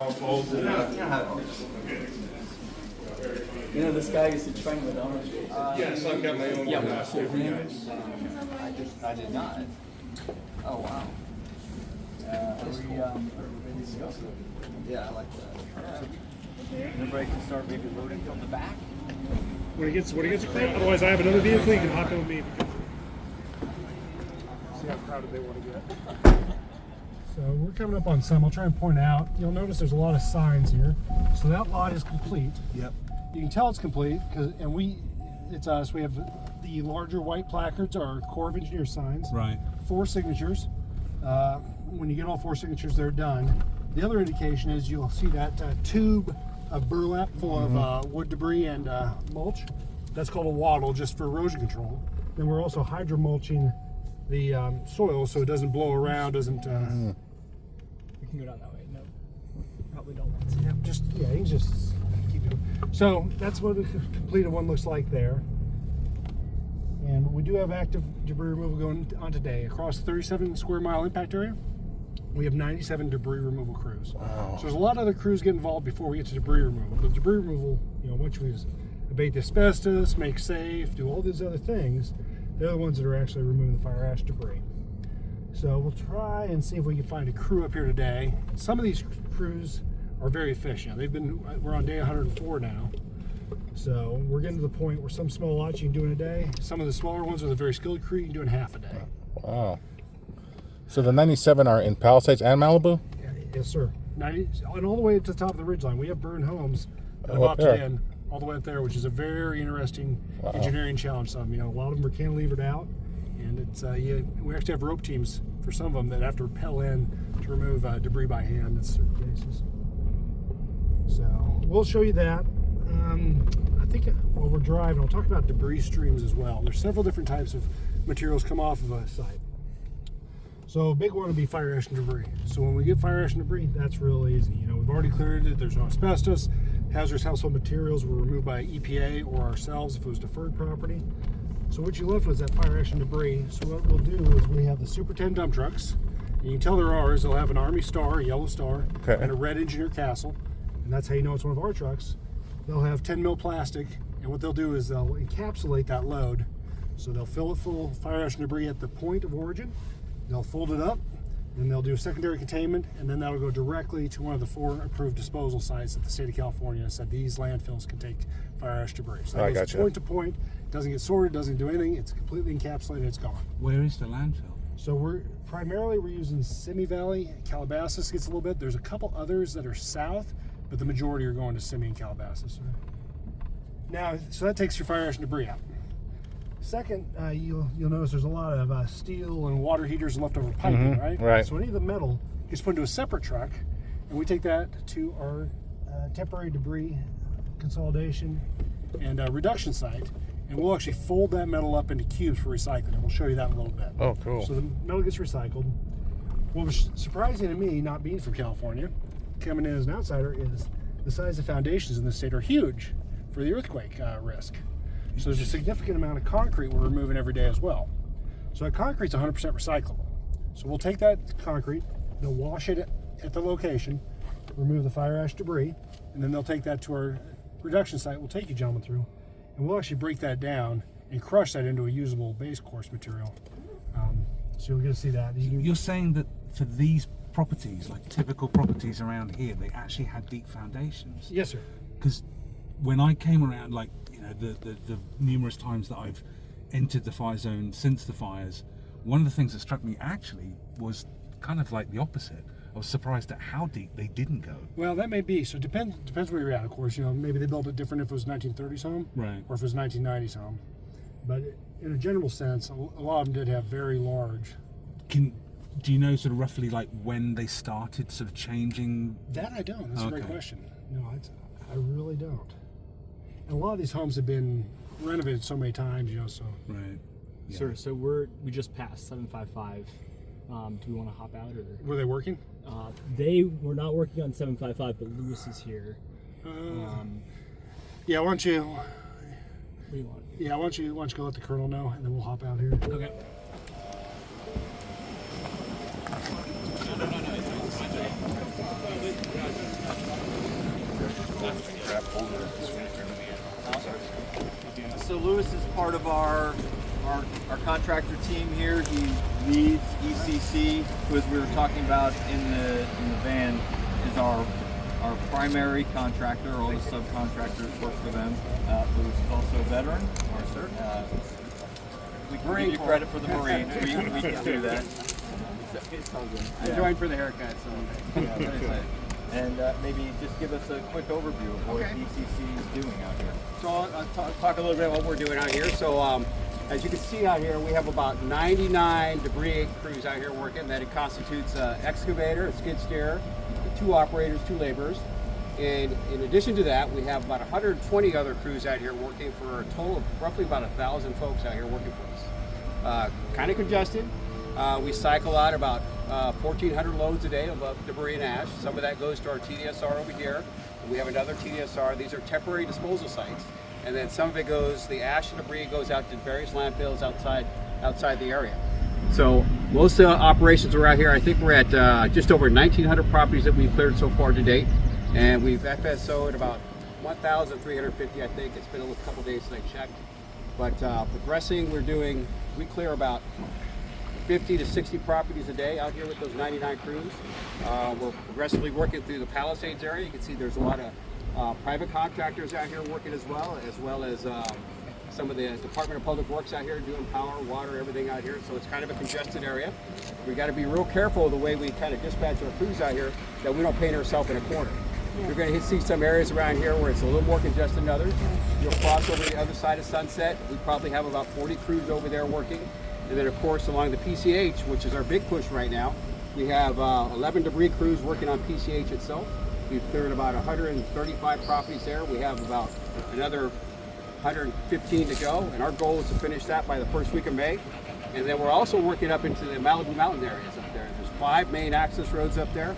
You know, this guy used to train with Ronald. Yes, I've got my own. Yeah, I did not. Oh wow. That's cool. Yeah, I like that. Everybody can start maybe loading from the back. When it gets crowded, otherwise I have another vehicle. You can hop in with me. See how crowded they want to get. So we're coming up on some. I'll try and point out. You'll notice there's a lot of signs here. So that lot is complete. Yep. You can tell it's complete because, it's us. We have the larger white placards are Corps of Engineers signs. Right. 4 signatures. When you get all 4 signatures, they're done. The other indication is you'll see that tube of burlap full of wood debris and mulch. That's called a wattle, just for erosion control. Then we're also hydro mulching the soil so it doesn't blow around, doesn't. We can go down that way. No, probably don't want to. You can just keep doing. So that's what a completed one looks like there. And we do have active debris removal going on today across the 37 square mile impact area. We have 97 debris removal crews. Wow. So there's a lot of other crews get involved before we get to debris removal. But debris removal, once we abate the asbestos, make safe, do all these other things, they're the ones that are actually removing the fire ash debris. So we'll try and see if we can find a crew up here today. Some of these crews are very efficient. We're on day 104 now. So we're getting to the point where some small lots you can do in a day. Some of the smaller ones with a very skilled crew you can do in half a day. Wow. So the 97 are in Palisades and Malibu? Yes, sir. 90, and all the way to the top of the ridgeline. We have burned homes that have up opted there. in all the way up there, which is a very interesting engineering challenge. Some, a lot of them are cantilevered out, and it's we actually have rope teams for some of them that have to rappel in to remove debris by hand in certain cases. So we'll show you that. I think while we're driving, I'll talk about debris streams as well. There's several different types of materials come off of a site. So a big one would be fire ash and debris. So when we get fire ash and debris, that's real easy. We've already cleared it. There's no asbestos. Hazardous household materials were removed by EPA or ourselves if it was deferred property. So what you left was that fire ash and debris. So what we'll do is we have the Super 10 dump trucks. And you can tell they're ours. They'll have an Army star, a yellow star, and a red engineer castle. And that's how you know it's one of our trucks. They'll have 10 mil plastic. And what they'll do is they'll encapsulate that load. So they'll fill it full of fire ash and debris at the point of origin. They'll fold it up, and they'll do secondary containment, and then that'll go directly to one of the 4 approved disposal sites that the state of California said these landfills can take fire ash debris. So that goes point to point, doesn't get sorted, doesn't do anything, it's completely encapsulated, it's gone. Where is the landfill? So we're using Simi Valley. Calabasas gets a little bit. There's a couple others that are south, but the majority are going to Simi and Calabasas. Now, so that takes your fire ash and debris out. Second, you'll notice there's a lot of steel and water heaters and leftover piping, right? Right. So any of the metal gets put into a separate truck, and we take that to our temporary debris consolidation and reduction site, and we'll actually fold that metal up into cubes for recycling, and we'll show you that in a little bit. Oh, cool. So the metal gets recycled. What was surprising to me, not being from California, coming in as an outsider, is the size of foundations in the state are huge for the earthquake risk. So there's a significant amount of concrete we're removing every day as well. So that concrete's 100% recyclable. So we'll take that concrete, they'll wash it at the location, remove the fire ash debris, and then they'll take that to our reduction site. We'll take you gentlemen through, and we'll actually break that down and crush that into a usable base course material. So you'll get to see that. You're saying that for these properties, like typical properties around here, they actually had deep foundations? Yes, sir. Because when I came around, the numerous times that I've entered the fire zone since the fires, one of the things that struck me actually was kind of like the opposite. I was surprised at how deep they didn't go. Well, that may be. So it depends where you're at, of course. Maybe they built it different if it was 1930s home, right, or if it was 1990s home. But in a general sense, a lot of them did have very large. Do you know sort of roughly like when they started sort of changing? That I don't. That's a great question. No, I really don't. And a lot of these homes have been renovated so many times, so. Right. Yeah. Sir, so we just passed 755. Do we want to hop out, or were they working? They were not working on 755, but Lewis is here. Yeah, why don't you? What do you want? Yeah, why don't you go let the colonel know, and then we'll hop out here. Okay. grab hold of it. So Lewis is part of our contractor team here. He leads ECC, who, as we were talking about in the van, is our primary contractor. All the subcontractors work for them. Lewis is also a veteran. Yes, sir. We can give you credit for the Marines. We can do that. I joined for the haircut, so. And maybe just give us a quick overview of what ECC is doing out here. So I'll talk a little bit about what we're doing out here. So as you can see out here, we have about 99 debris crews out here working. That it constitutes an excavator, a skid steer, 2 operators, 2 laborers. And in addition to that, we have about 120 other crews out here working for a total of roughly about 1,000 folks out here working for us. Kind of congested. We cycle out about 1,400 loads a day of debris and ash. Some of that goes to our TDSR over here. And we have another TDSR. These are temporary disposal sites. And then some of it goes, the ash and debris goes out to various landfills outside the area. So most of the operations are out here. I think we're at just over 1,900 properties that we've cleared so far to date. And we've FSO'd about 1,350, I think. It's been a couple days since I checked. But progressing, we clear about 50 to 60 properties a day out here with those 99 crews. We're progressively working through the Palisades area. You can see there's a lot of private contractors out here working as well as some of the Department of Public Works out here doing power, water, everything out here. So it's kind of a congested area. We got to be real careful the way we kind of dispatch our crews out here that we don't paint ourselves in a corner. You're going to see some areas around here where it's a little more congested than others. You'll cross over the other side of Sunset. We probably have about 40 crews over there working. And then of course along the PCH, which is our big push right now, we have 11 debris crews working on PCH itself. We've cleared about 135 properties there. We have about another 115 to go, and our goal is to finish that by the first week of May. And then we're also working up into the Malibu Mountain areas up there. There's 5 main access roads up there.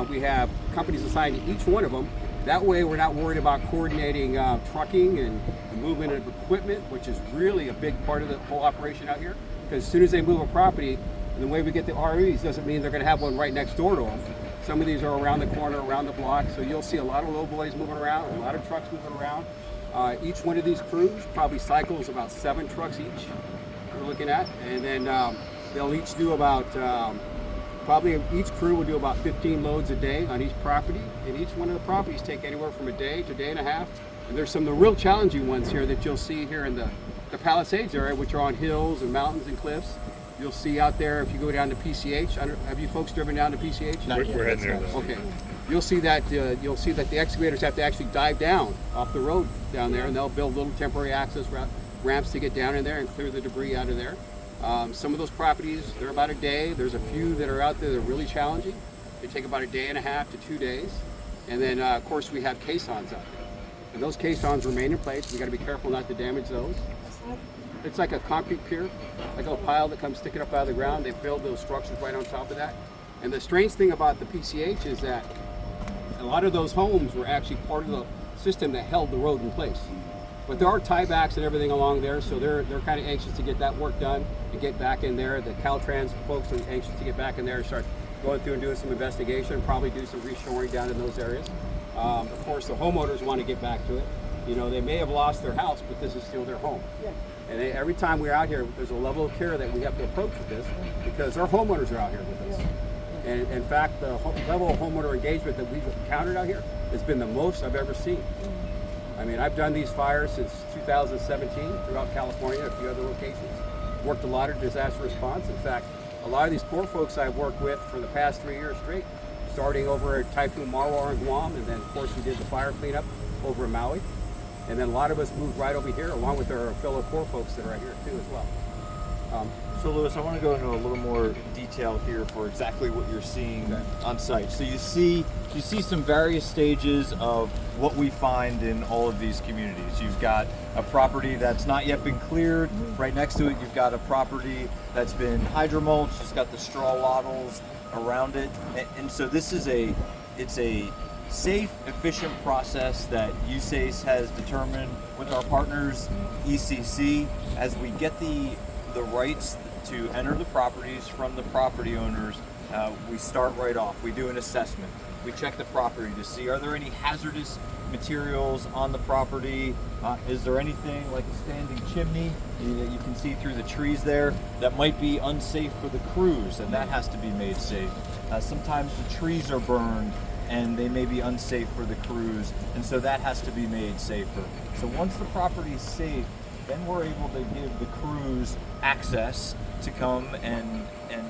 We have companies assigned to each one of them. That way we're not worried about coordinating trucking and the movement of equipment, which is really a big part of the whole operation out here. Because as soon as they move a property, the way we get the REs doesn't mean they're going to have one right next door to them. Some of these are around the corner, around the block, so you'll see a lot of low boys moving around, a lot of trucks moving around. Each one of these crews probably cycles about 7 trucks each we're looking at, and then they'll each do about, probably each crew will do about 15 loads a day on each property, and each one of the properties take anywhere from a day to a day and a half. And there's some of the real challenging ones here that you'll see here in the Palisades area, which are on hills and mountains and cliffs. You'll see out there if you go down to PCH. Have you folks driven down to PCH? We're heading there though. Okay. You'll see that the excavators have to actually dive down off the road down there, and they'll build little temporary access ramps to get down in there and clear the debris out of there. Some of those properties, they're about a day. There's a few that are out there that are really challenging. They take about a day and a half to 2 days. And then of course we have caissons out there. And those caissons remain in place. We got to be careful not to damage those. It's like a concrete pier, like a pile that comes sticking up out of the ground. They build those structures right on top of that. And the strange thing about the PCH is that a lot of those homes were actually part of the system that held the road in place. But there are tiebacks and everything along there, so they're kind of anxious to get that work done and get back in there. The Caltrans folks are anxious to get back in there and start going through and doing some investigation, probably do some reshoring down in those areas. Of course, the homeowners want to get back to it. You know, they may have lost their house, but this is still their home. Yeah. And every time we're out here, there's a level of care that we have to approach with this because our homeowners are out here with us. Yeah. And in fact, the level of homeowner engagement that we've encountered out here has been the most I've ever seen. I mean, I've done these fires since 2017 throughout California, a few other locations. Worked a lot of disaster response. In fact, a lot of these Corps folks I've worked with for the past 3 years straight, starting over at Typhoon Marwar in Guam, and then of course we did the fire cleanup over in Maui. And then a lot of us moved right over here along with our fellow Corps folks that are right here too as well. So Lewis, I want to go into a little more detail here for exactly what you're seeing on site. So you see some various stages of what we find in all of these communities. You've got a property that's not yet been cleared. Right next to it, you've got a property that's been hydromulched. It's got the straw wattles around it, and so this is it's a safe, efficient process that USACE has determined with our partners, ECC, as we get the rights to enter the properties from the property owners. We start right off. We do an assessment. We check the property to see, are there any hazardous materials on the property? Is there anything like a standing chimney that you can see through the trees there that might be unsafe for the crews, and that has to be made safe. Sometimes the trees are burned and they may be unsafe for the crews, and so that has to be made safer. So once the property is safe, then we're able to give the crews access to come and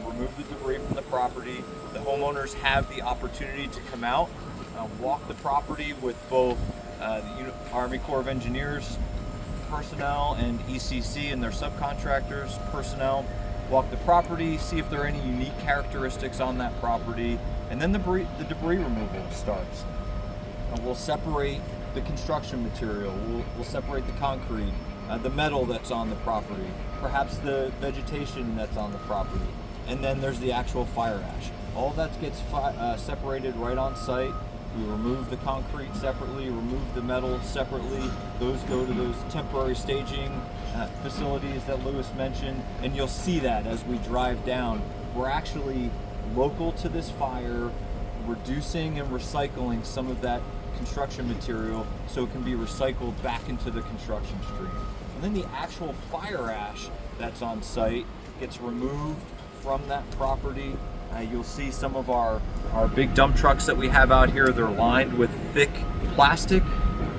remove the debris from the property. The homeowners have the opportunity to come out, walk the property with both the Army Corps of Engineers personnel and ECC and their subcontractors personnel, walk the property, see if there are any unique characteristics on that property, and then the debris removal starts. We'll separate the construction material, we'll separate the concrete, the metal that's on the property, perhaps the vegetation that's on the property, and then there's the actual fire ash. All of that gets separated right on site. We remove the concrete separately, remove the metal separately. Those go to those temporary staging facilities that Lewis mentioned, and you'll see that as we drive down. We're actually local to this fire, reducing and recycling some of that construction material so it can be recycled back into the construction stream. And then the actual fire ash that's on site gets removed from that property. You'll see some of our big dump trucks that we have out here, they're lined with thick plastic.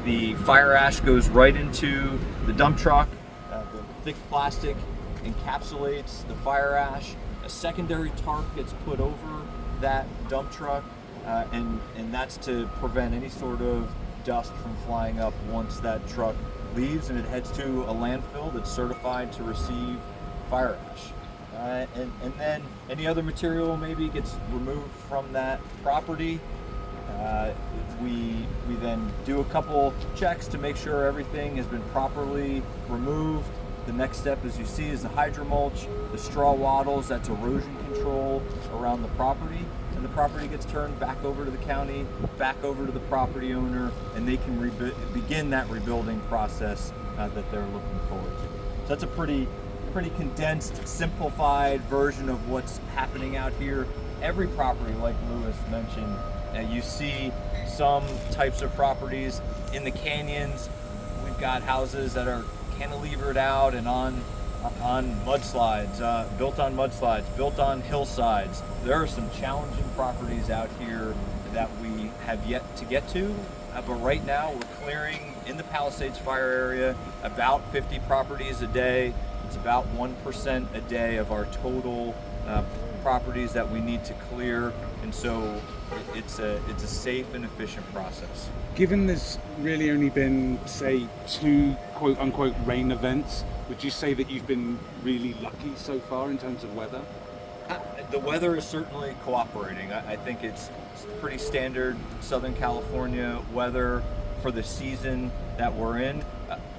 The fire ash goes right into the dump truck. The thick plastic encapsulates the fire ash. A secondary tarp gets put over that dump truck, and that's to prevent any sort of dust from flying up once that truck leaves and it heads to a landfill that's certified to receive fire ash. And then any other material maybe gets removed from that property. We then do a couple checks to make sure everything has been properly removed. The next step, as you see, is the hydromulch, the straw wattles, that's erosion control around the property. And the property gets turned back over to the county, back over to the property owner, and they can begin that rebuilding process that they're looking forward to. So that's a pretty condensed, simplified version of what's happening out here. Every property, like Lewis mentioned, you see some types of properties in the canyons. We've got houses that are cantilevered out and on mudslides, built on mudslides, built on hillsides. There are some challenging properties out here that we have yet to get to, but right now we're clearing in the Palisades Fire area about 50 properties a day. It's about 1% a day of our total properties that we need to clear, and so it's a safe and efficient process. Given there's really only been, say, 2 quote-unquote rain events, would you say that you've been really lucky so far in terms of weather? The weather is certainly cooperating. I think it's pretty standard Southern California weather for the season that we're in.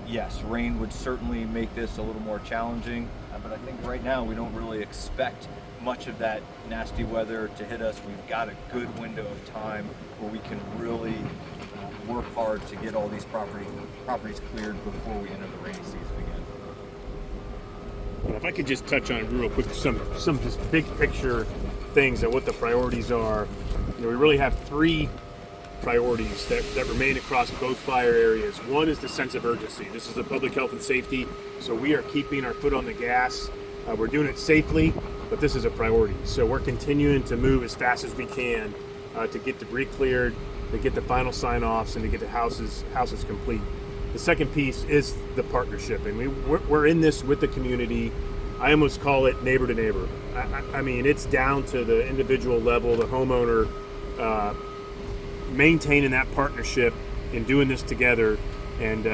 Yes, rain would certainly make this a little more challenging, but I think right now we don't really expect much of that nasty weather to hit us. We've got a good window of time where we can really work hard to get all these properties cleared before we enter the rainy season again. Well, if I could just touch on real quick some just big picture things and what the priorities are. We really have 3 priorities that remain across both fire areas. One is the sense of urgency. This is the public health and safety, so we are keeping our foot on the gas. We're doing it safely, but this is a priority. So we're continuing to move as fast as we can to get debris cleared, to get the final sign-offs, and to get the houses complete. The second piece is the partnership, and we're in this with the community. I almost call it neighbor to neighbor. I mean, it's down to the individual level, the homeowner, maintaining that partnership and doing this together, and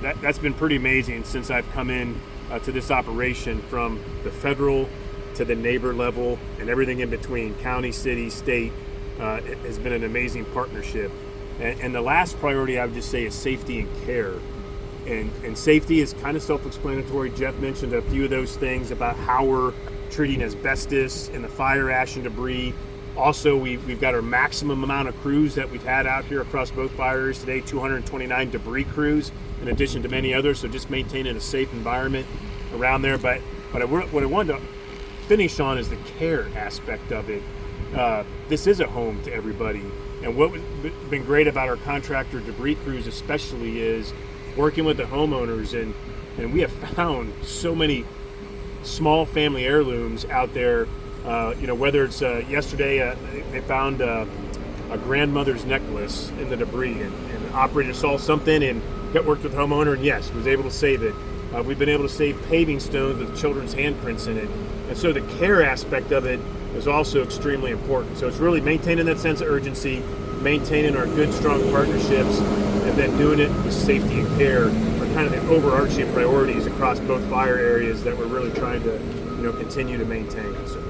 that's been pretty amazing since I've come in to this operation, from the federal to the neighbor level and everything in between, county, city, state. It has been an amazing partnership. And the last priority I would just say is safety and care. And safety is kind of self-explanatory. Jeff mentioned a few of those things about how we're treating asbestos and the fire ash and debris. Also, we've got our maximum amount of crews that we've had out here across both fire areas today, 229 debris crews, in addition to many others, so just maintaining a safe environment around there. But what I wanted to finish on is the care aspect of it. This is a home to everybody, And what's been great about our contractor debris crews especially is working with the homeowners, and we have found so many small family heirlooms out there. Whether it's yesterday they found a grandmother's necklace in the debris, and the operator saw something and worked with the homeowner, and yes, was able to save it. We've been able to save paving stones with children's handprints in it. And so the care aspect of it is also extremely important. So it's really maintaining that sense of urgency, maintaining our good, strong partnerships, and then doing it with safety and care are kind of the overarching priorities across both fire areas that we're really trying to continue to maintain. So.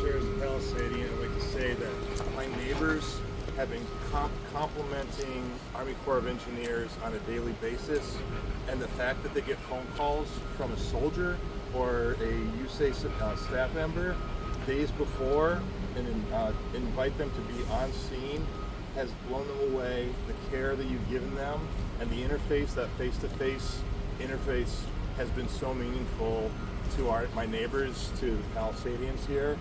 Shares of Palisades, I'd like to say that my neighbors have been complimenting Army Corps of Engineers on a daily basis, and the fact that they get phone calls from a soldier or a USACE staff member days before and invite them to be on scene has blown them away. The care that you've given them and the interface, that face-to-face interface, has been so meaningful to my neighbors, to the Palisadians here.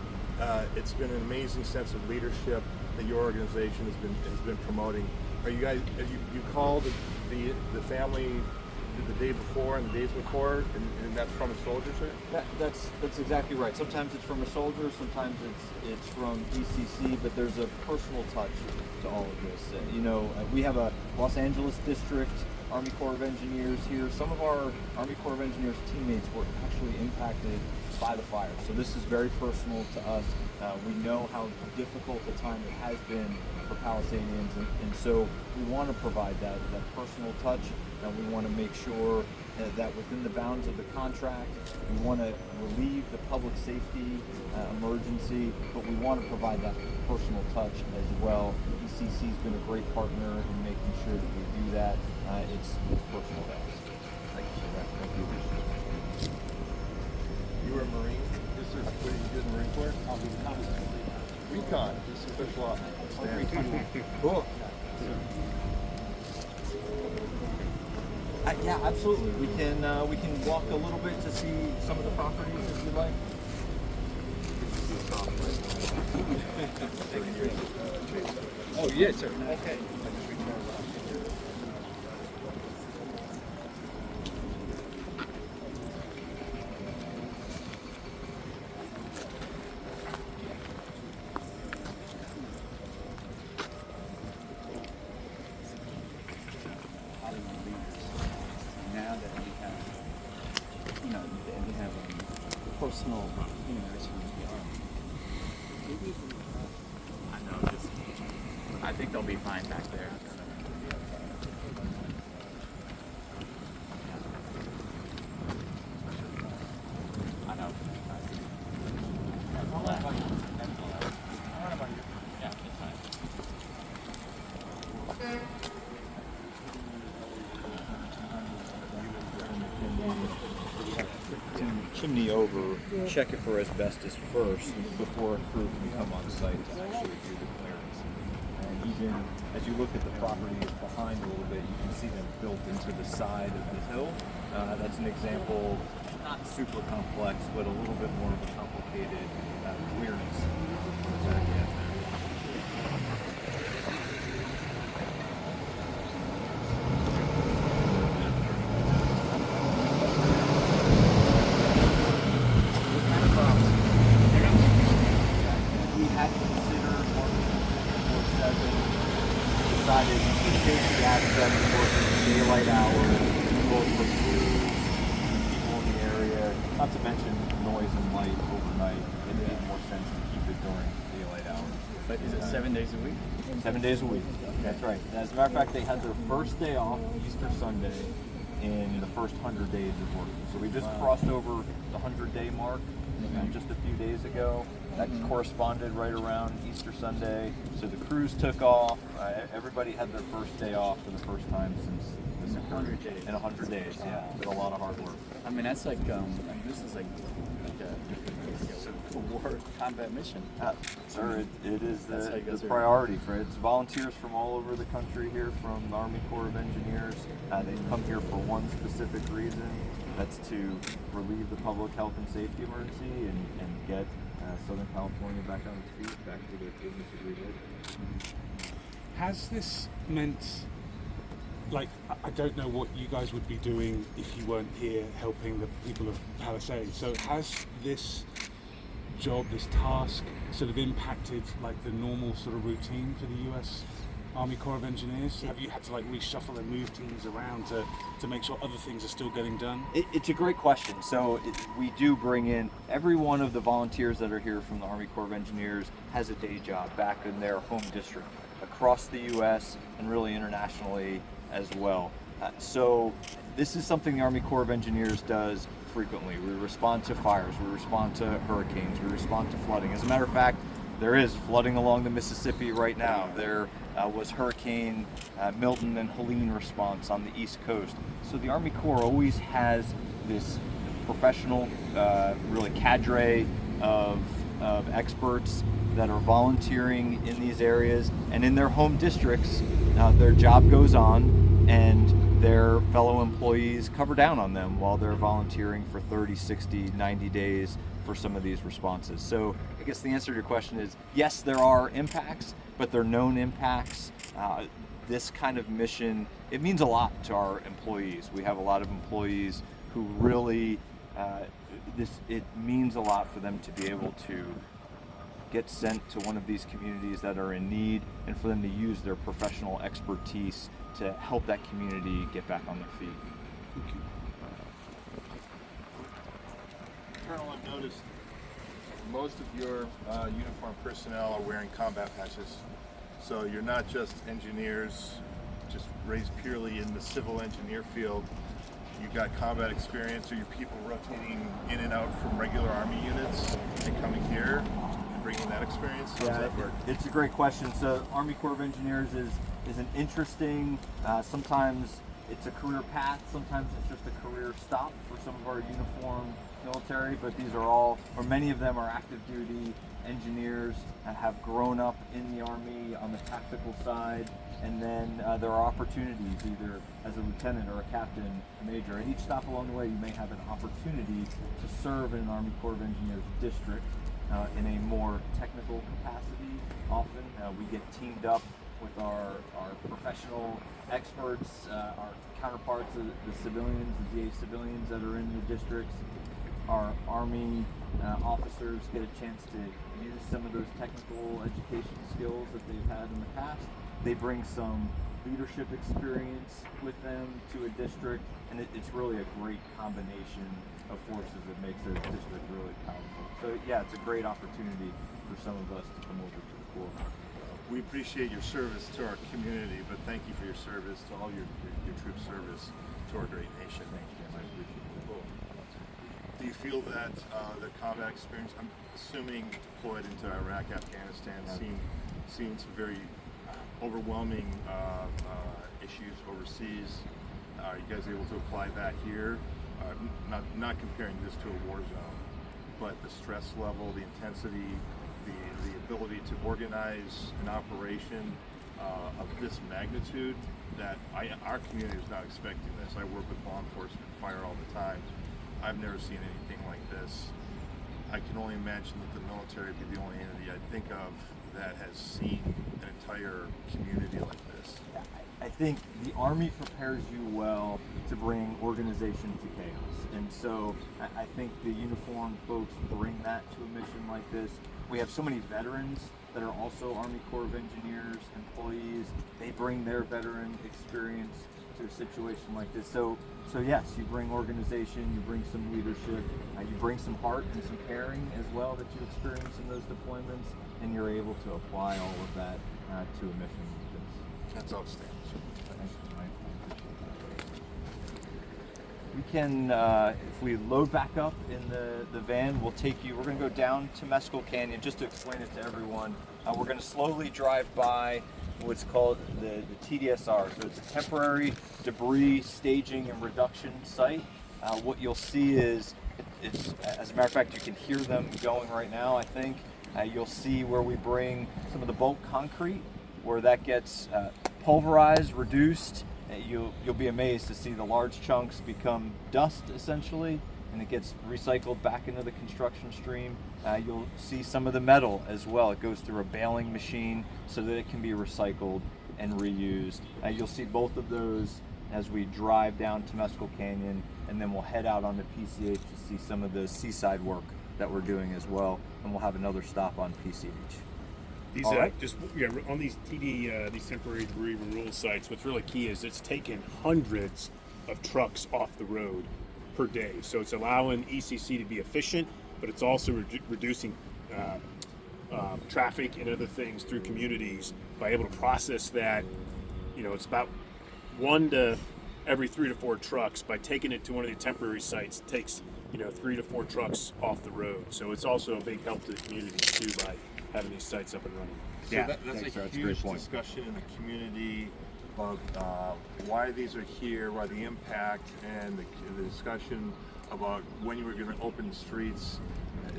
It's been an amazing sense of leadership that your organization has been promoting. Are you guys? You called the family the day before and the days before, and that's from a soldier, sir? That's exactly right. Sometimes it's from a soldier, sometimes it's from ECC, but there's a personal touch to all of this. We have a Los Angeles district Army Corps of Engineers here. Some of our Army Corps of Engineers teammates were actually impacted by the fire, so this is very personal to us. We know how difficult a time it has been for Palisadians, and so we want to provide that personal touch, and we want to make sure that within the bounds of the contract, we want to relieve the public safety emergency, but we want to provide that personal touch as well. ECC has been a great partner in making sure that we do that. It's personal to us. Thank you for that. Thank you. You were a Marine? Yes, sir. What did you do in the Marine Corps? Recon. Special ops. Cool. Yeah, absolutely. We can walk a little bit to see some of the properties if you like. Oh, yes, sir. Okay. Now that we have, we have a personal interaction with the Army. I know, I think they'll be fine back there. I know. Yeah, it's fine. Chimney over, check it for asbestos first before a crew can come on site to actually do the clearance. And even as you look at the properties behind a little bit, you can see them built into the side of the hill. That's an example, not super complex, but a little bit more of a complicated clearance. Decided the safety aspect of working daylight hours, both for crews and people in the area, not to mention noise and light overnight. It made more sense to keep it during daylight hours. But is it 7 days a week? 7 days a week. That's right. As a matter of fact, they had their first day off, Easter Sunday, in the first 100 days of working. So we just crossed over the 100-day mark just a few days ago. That corresponded right around Easter Sunday. So the crews took off. Everybody had their first day off for the first time since this occurred. 100 days. In 100 days, yeah. It's been a lot of hard work. I mean, that's like, this is like a war combat mission. Sir, it is That's how you the guys are- priority for it. It's volunteers from all over the country here from the Army Corps of Engineers. They come here for one specific reason. That's to relieve the public health and safety emergency and get Southern California back on its feet, back to their business as we did. has this meant, like, I don't know what you guys would be doing if you weren't here helping the people of Palisades. So has this job, this task, sort of impacted like the normal sort of routine for the US Army Corps of Engineers? Have you had to like reshuffle and move teams around to make sure other things are still getting done? It's a great question. So we do bring in every one of the volunteers that are here from the Army Corps of Engineers has a day job back in their home district across the U.S. and really internationally as well. So this is something the Army Corps of Engineers does frequently. We respond to fires, we respond to hurricanes, we respond to flooding. As a matter of fact, there is flooding along the Mississippi right now. There was Hurricane Milton and Helene response on the East Coast. So the Army Corps always has this professional, really cadre of experts that are volunteering in these areas, and in their home districts, their job goes on and their fellow employees cover down on them while they're volunteering for 30, 60, 90 days for some of these responses. So I guess the answer to your question is yes, there are impacts, but they're known impacts. This kind of mission, it means a lot to our employees. We have a lot of employees who really, it means a lot for them to be able to get sent to one of these communities that are in need, and for them to use their professional expertise to help that community get back on their feet. Thank you. Colonel, I've noticed most of your uniformed personnel are wearing combat patches. So you're not just engineers, just raised purely in the civil engineer field. You've got combat experience, or your people rotating in and out from regular Army units and coming here and bringing that experience? How does that work? It's a great question. So Army Corps of Engineers is an interesting, sometimes it's a career path, sometimes it's just a career stop for some of our uniformed military, but these are all, or many of them are active duty engineers and have grown up in the Army on the tactical side, and then there are opportunities either as a lieutenant or a captain, major. At each stop along the way you may have an opportunity to serve in an Army Corps of Engineers district in a more technical capacity. Often we get teamed up with our professional experts, our counterparts, the civilians, the DA civilians that are in the districts. Our Army officers get a chance to use some of those technical education skills that they've had in the past. They bring some leadership experience with them to a district, and it's really a great combination of forces that makes a district really powerful. So yeah, it's a great opportunity for some of us to come over to the Corps. We appreciate your service to our community, but thank you for your service to all your troop service to our great nation. Thank you, I appreciate it. Do you feel that the combat experience, I'm assuming deployed into Iraq, Afghanistan, seen some very overwhelming issues overseas? Are you guys able to apply that here? Not comparing this to a war zone, but the stress level, the intensity, the ability to organize an operation of this magnitude that our community is not expecting this. I work with law enforcement, fire all the time. I've never seen anything like this. I can only imagine that the military would be the only entity I think of that has seen an entire community like this. I think the Army prepares you well to bring organization to chaos. And so I think the uniformed folks bring that to a mission like this. We have so many veterans that are also Army Corps of Engineers employees. They bring their veteran experience to a situation like this. So yes, you bring organization, you bring some leadership, you bring some heart and some caring as well that you experience in those deployments, and you're able to apply all of that to a mission like this. That's outstanding. Thank you, Mike. I appreciate that. We can, if we load back up in the van, we'll take you, we're going to go down to Mescal Canyon just to explain it to everyone. We're going to slowly drive by what's called the TDSR. So it's a temporary debris staging and reduction site. What you'll see is, as a matter of fact, you can hear them going right now, I think. You'll see where we bring some of the bulk concrete, where that gets pulverized, reduced. You'll be amazed to see the large chunks become dust, essentially, and it gets recycled back into the construction stream. You'll see some of the metal as well. It goes through a baling machine so that it can be recycled. and reused. You'll see both of those as we drive down Temescal Canyon, and then we'll head out onto PCH to see some of the seaside work that we're doing as well, and we'll have another stop on PCH. These All right. on these these temporary debris removal sites, what's really key is it's taken hundreds of trucks off the road per day. So it's allowing ECC to be efficient, but it's also reducing traffic and other things through communities by able to process that. You know, it's about 1 to every 3 to 4 trucks. By taking it to one of the temporary sites, it takes 3 to 4 trucks off the road. So it's also a big help to the community too by having these sites up and running. So that's Thanks, sir. a That's a great huge point. discussion in the community about why these are here, why the impact, and the discussion about when you were going to open streets.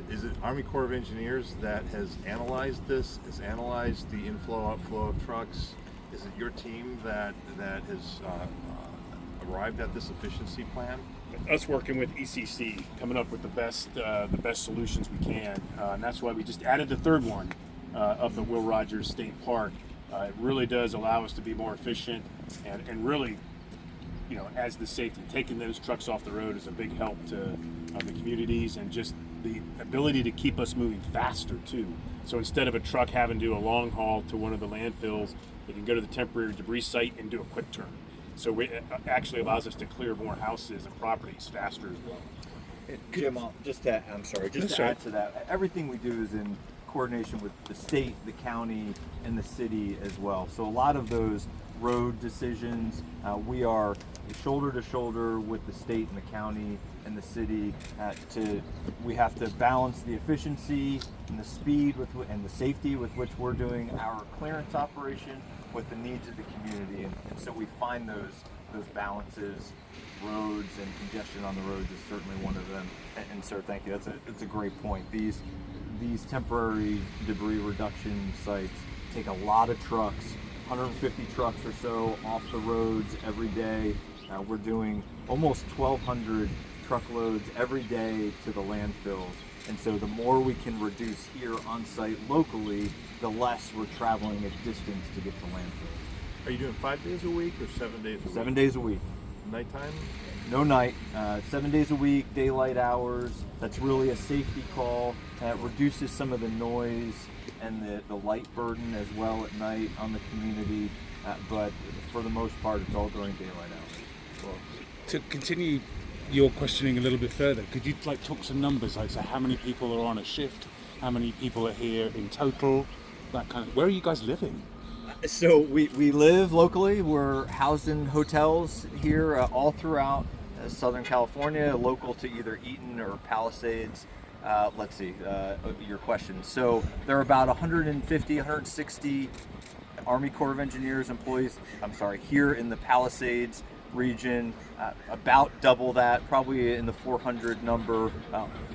Is it Army Corps of Engineers that has analyzed this, has analyzed the inflow, outflow of trucks? Is it your team that has arrived at this efficiency plan? Us working with ECC, coming up with the best solutions we can, and that's why we just added the third one up at Will Rogers State Park. It really does allow us to be more efficient, and really, as the safety, taking those trucks off the road is a big help to the communities, and just the ability to keep us moving faster too. So instead of a truck having to do a long haul to one of the landfills, they can go to the temporary debris site and do a quick turn. So it actually allows us to clear more houses and properties faster as well. Jim, just to add to that, everything we do is in coordination with the state, the county, and the city as well. So a lot of those road decisions, we are shoulder to shoulder with the state and the county and the city. We have to balance the efficiency and the speed and the safety with which we're doing our clearance operation with the needs of the community, and so we find those balances. Roads and congestion on the roads is certainly one of them. And sir, thank you. That's a great point. These temporary debris reduction sites take a lot of trucks, 150 trucks or so off the roads every day. We're doing almost 1,200 truckloads every day to the landfills. And so the more we can reduce here on site locally, the less we're traveling a distance to get to landfills. Are you doing 5 days a week or 7 days a week? 7 days a week. Nighttime? No night, 7 days a week, daylight hours. That's really a safety call. It reduces some of the noise and the light burden as well at night on the community. But for the most part, it's all during daylight hours. Well, to continue your questioning a little bit further, could you talk some numbers? So how many people are on a shift? How many people are here in total? That kind of. Where are you guys living? So we live locally. We're housed in hotels here all throughout Southern California, local to either Eaton or Palisades. Let's see, your question. So there are about 150, 160 Army Corps of Engineers employees, here in the Palisades region, about double that, probably in the 400 number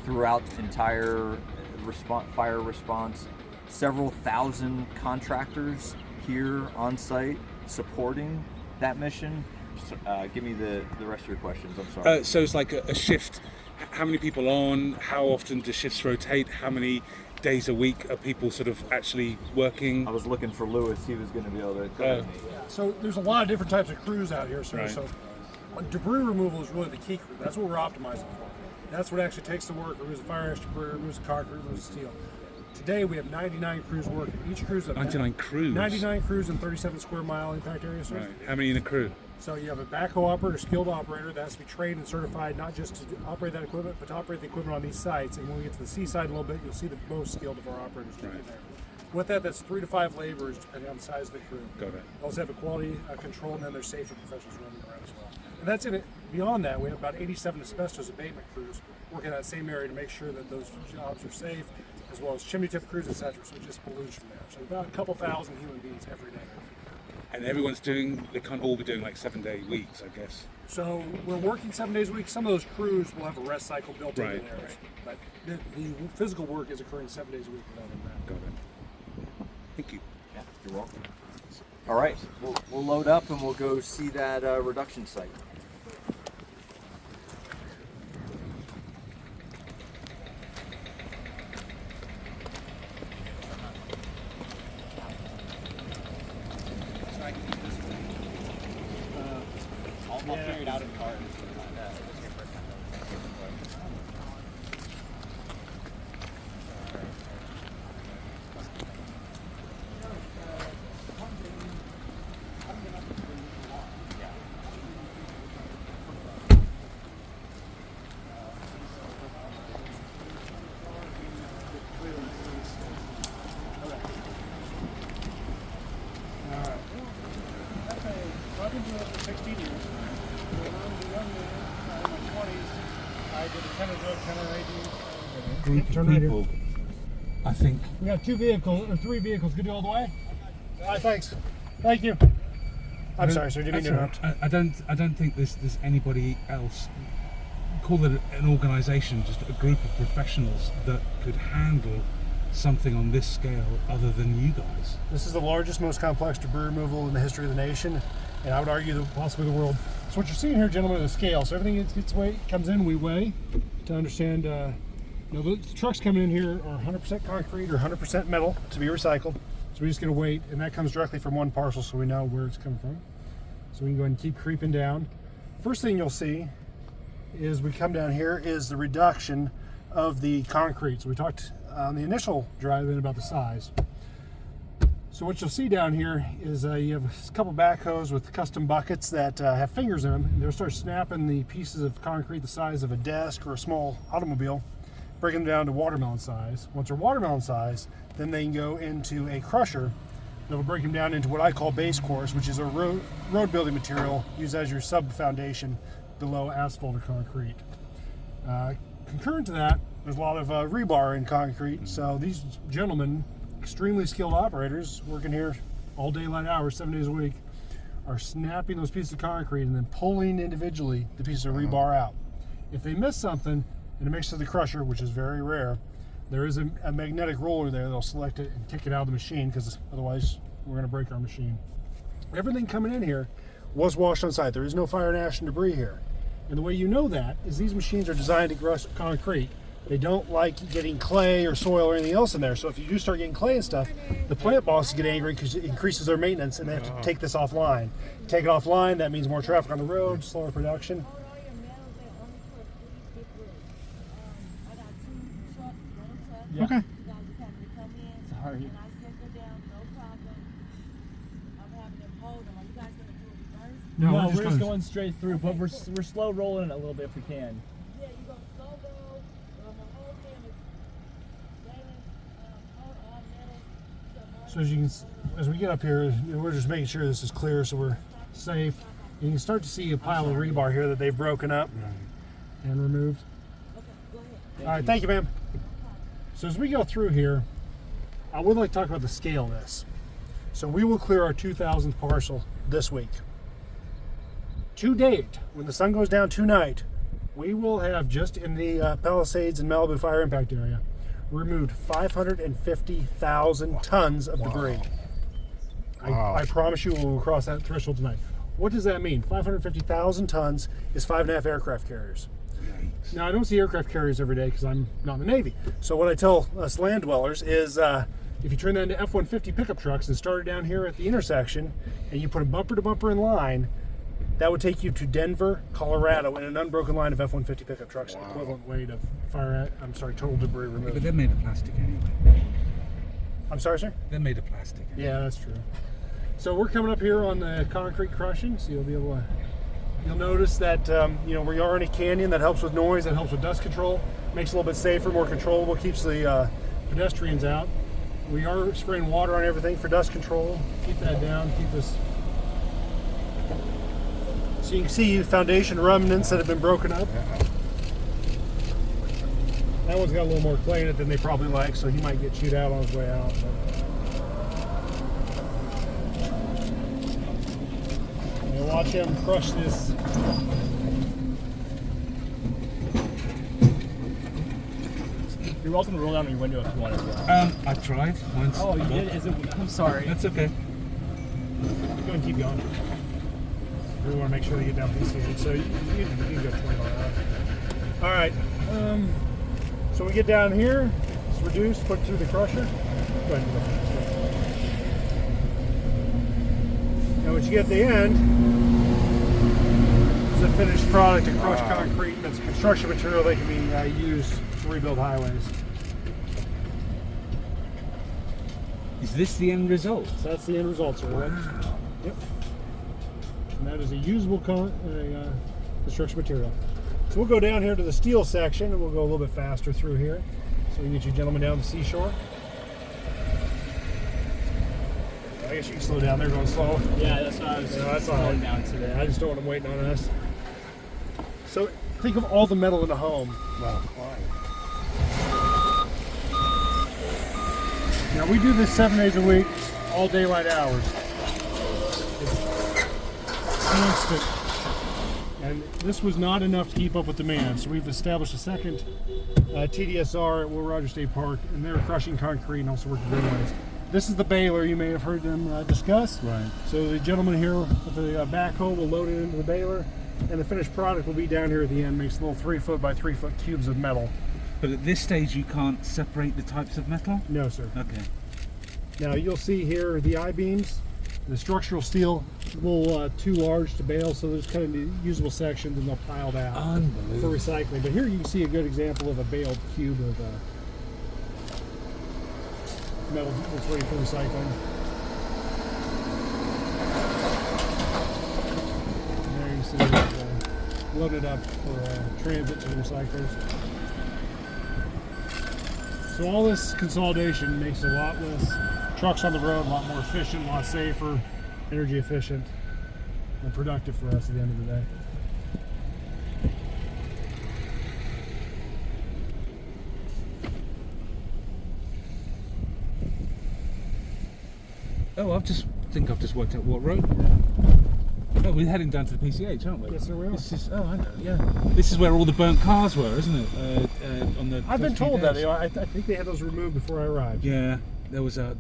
throughout the entire fire response. Several thousand contractors here on site supporting that mission. Give me the rest of your questions, I'm sorry. So it's like a shift. How many people on? How often do shifts rotate? How many days a week are people sort of actually working? I was looking for Lewis. He was going to be able to. So there's a lot of different types of crews out here, sir. Right. So debris removal is really the key crew. That's what we're optimizing for. That's what actually takes the work. Removes the fire ash debris, removes the concrete, removes the steel. Today we have 99 crews working. Each crew's 99 crews? 99 crews in 37 square mile impact area, sir. Right. How many in a crew? So you have a backhoe operator, skilled operator that has to be trained and certified not just to operate that equipment, but to operate the equipment on these sites. And when we get to the seaside a little bit, you'll see the most skilled of our operators working there. With that, that's 3 to 5 laborers depending on the size of the crew. Got it. We also have a quality control, and then there's safety professionals running around as well. And that's in it. Beyond that, we have about 87 asbestos abatement crews working in that same area to make sure that those jobs are safe, as well as chimney tip crews, etc. So just pollution there. So about a couple thousand human beings every day. And they can't all be doing 7-day weeks, I guess. So we're working 7 days a week. Some of those crews will have a rest cycle built into theirs. But the physical work is occurring 7 days a week without that. Got it. Thank you. Yeah, you're welcome. All right, we'll load up and we'll go see that reduction site. I'll carry it out in the car. I've been doing it for 16 years. When I was a young man, in my 20s, I did a 10 of drug, 10 of Group Turn of right people, I think. We got 2 vehicles, or 3 vehicles. Good to go all the way? All right, thanks. Thank you. I'm sorry, sir. Didn't mean to interrupt. I don't think there's anybody else. Call it an organisation, just a group of professionals that could handle something on this scale other than you guys. This is the largest, most complex debris removal in the history of the nation, and I would argue possibly the world. So what you're seeing here, gentlemen, is a scale. So everything gets weighed, comes in, we weigh to understand. The trucks coming in here are 100% concrete or 100% metal to be recycled. So we just get a weight, and that comes directly from one parcel, so we know where it's coming from. So we can go ahead and keep creeping down. First thing you'll see is we come down here is the reduction of the concrete. So we talked on the initial drive-in about the size. So what you'll see down here is you have a couple backhoes with custom buckets that have fingers in them. And they'll start snapping the pieces of concrete the size of a desk or a small automobile, breaking them down to watermelon size. Once they're watermelon size, then they can go into a crusher that will break them down into what I call base course, which is a road building material used as your sub foundation below asphalt or concrete. Concurrent to that, there's a lot of rebar in concrete. So these gentlemen, extremely skilled operators, working here all daylight hours, 7 days a week, are snapping those pieces of concrete and then pulling individually the pieces of rebar out. If they miss something and it makes it to the crusher, which is very rare, there is a magnetic roller there. They'll select it and kick it out of the machine, because otherwise we're going to break our machine. Everything coming in here was washed on site. There is no fire and ash and debris here. And the way you know that is these machines are designed to crush concrete. They don't like getting clay or soil or anything else in there. So if you do start getting clay and stuff, the plant bosses get angry because it increases their maintenance and they have to take this offline. Take it offline, that means more traffic on the road, slower production. Okay. Sorry. No, No, we're we're just just going. going straight through, but we're slow rolling it a little bit if we can. Yeah, you go slow roll, the whole thing is metal. So as we get up here, we're just making sure this is clear so we're safe. You can start to see a pile of rebar here that they've broken up and removed. Okay, go ahead. All right, thank you, ma'am. So as we go through here, I would like to talk about the scale of this. So we will clear our 2,000th parcel this week. To date, when the sun goes down tonight, we will have, just in the Palisades and Malibu fire impact area, removed 550,000 tons of debris. I promise you we will cross that threshold tonight. What does that mean? 550,000 tons is 5.5 aircraft carriers. Now, I don't see aircraft carriers every day because I'm not in the Navy. So what I tell us land dwellers is if you turn that into F-150 pickup trucks and start it down here at the intersection and you put them bumper to bumper in line, that would take you to Denver, Colorado in an unbroken line of F-150 pickup trucks, equivalent weight of total debris removed. But they're made of plastic anyway. I'm sorry, sir? They're made of plastic. Yeah, that's true. So we're coming up here on the concrete crushing, so you'll be able to, you'll notice that, we are in a canyon. That helps with noise, that helps with dust control, makes it a little bit safer, more controllable, keeps the pedestrians out. We are spraying water on everything for dust control. Keep that down, keep this. So you can see foundation remnants that have been broken up. That one's got a little more clay in it than they probably like, so he might get chewed out on his way out. But watch him crush this. You're welcome to roll down your window if you want as well. I tried once. Oh, you did? I'm sorry. That's okay. Go ahead and keep going. We want to make sure they get down PCH, so you can go 20 miles an hour. All right. So we get down here. It's reduced. Put through the crusher. Go ahead and go fast. Now what you get at the end a finished product of crushed concrete. That's construction material that can be used to rebuild highways. Is this the end result? So that's the end result, sir. Wow. Yep. And that is a usable construction material. So we'll go down here to the steel section, and we'll go a little bit faster through here. So we can get you gentlemen down the seashore. I guess you can slow down. They're going slow. Yeah, that's what I was slowing down today. I just don't want them waiting on us. So think of all the metal in a home. Wow. Now we do this 7 days a week, all daylight hours. It's constant. And this was not enough to keep up with demand. So we've established a second TDSR at Will Rogers State Park, and they're crushing concrete and also working greenways. This is the baler. You may have heard them discuss. Right. So the gentleman here with the backhoe will load it into the baler, and the finished product will be down here at the end. Makes little 3 foot by 3 foot cubes of metal. But at this stage, you can't separate the types of metal? No, sir. Okay. Now you'll see here the I-beams, the structural steel, a little too large to bale, so there's kind of usable sections, and they'll pile that for recycling. But here you can see a good example of a baled cube of metal that's ready for recycling. And there you see it loaded up for transit to the recyclers. So all this consolidation makes a lot less trucks on the road, a lot more efficient, a lot safer, energy efficient, and productive for us at the end of the day. Oh, I've just worked out what road we're on. Oh, we're heading down to the PCH, aren't we? Yes, sir, we are. This is, oh, I know, yeah. This is where all the burnt cars were, isn't it? On the I've been first few told that. days. I think they had those removed before I arrived. Yeah, there was a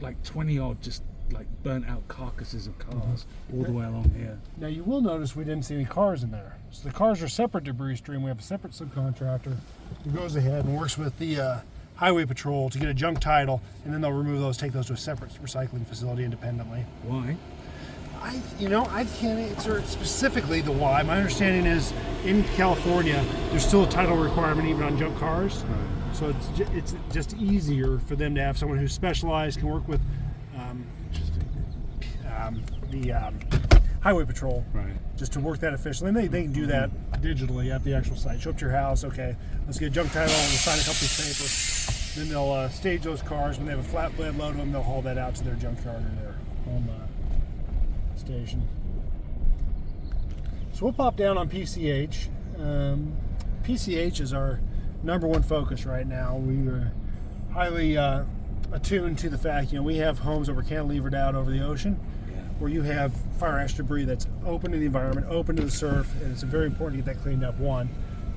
like 20 odd just like burnt out carcasses of cars all the way along here. Now you will notice we didn't see any cars in there. So the cars are a separate debris stream. We have a separate subcontractor who goes ahead and works with the highway patrol to get a junk title, and then they'll remove those, take those to a separate recycling facility independently. Why? I can't answer specifically the why. My understanding is in California, there's still a title requirement even on junk cars. Right. So it's just easier for them to have someone who's specialized, can work with the highway patrol, Right. just to work that efficiently. And they can do that digitally at the actual site. Show up to your house, okay, let's get a junk title, and we'll sign a couple of papers. Then they'll stage those cars. When they have a flatbed load of them, they'll haul that out to their junkyard or their home station. So we'll pop down on PCH. PCH is our #1 focus right now. We are highly attuned to the fact, we have homes that were cantilevered out over the ocean, where you have fire ash debris that's open to the environment, open to the surf, and it's very important to get that cleaned up. 1.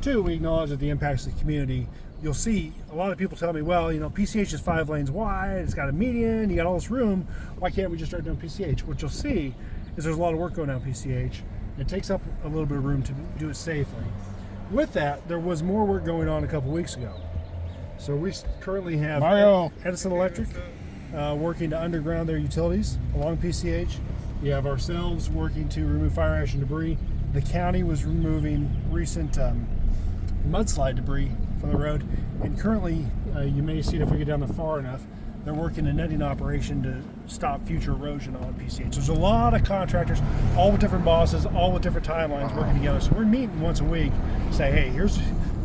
2, we acknowledge that the impacts of the community. You'll see a lot of people tell me, well, PCH is 5 lanes wide, it's got a median, you got all this room, why can't we just start doing PCH? What you'll see is there's a lot of work going on PCH. It takes up a little bit of room to do it safely. With that, there was more work going on a couple weeks ago. So we currently have Edison Electric working to underground their utilities along PCH. We have ourselves working to remove fire ash and debris. The county was removing recent mudslide debris from the road, and currently, you may see it if we get down there far enough, they're working a netting operation to stop future erosion on PCH. There's a lot of contractors, all with different bosses, all with different timelines working together. So we're meeting once a week, say, hey, here's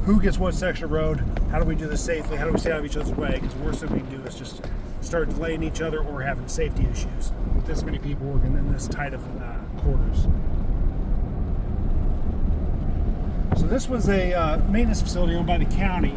who gets what section of road, how do we do this safely, how do we stay out of each other's way, because the worst thing we can do is just start delaying each other or having safety issues with this many people working in this tight of quarters. So this was a maintenance facility owned by the county.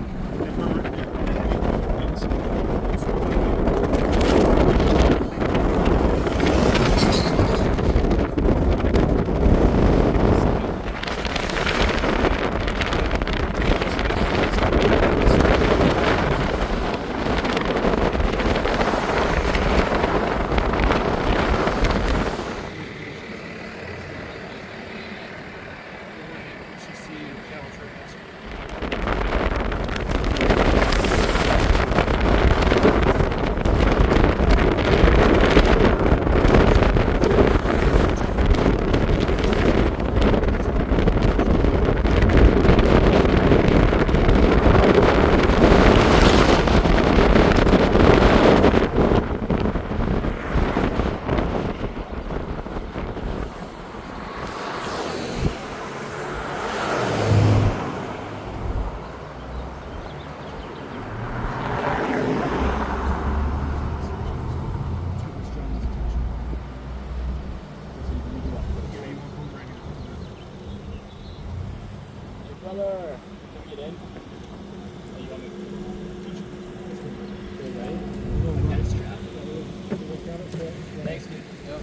brother. Get in. Oh, you want me to teach you? Right? Next strap. Thanks, dude. Yep.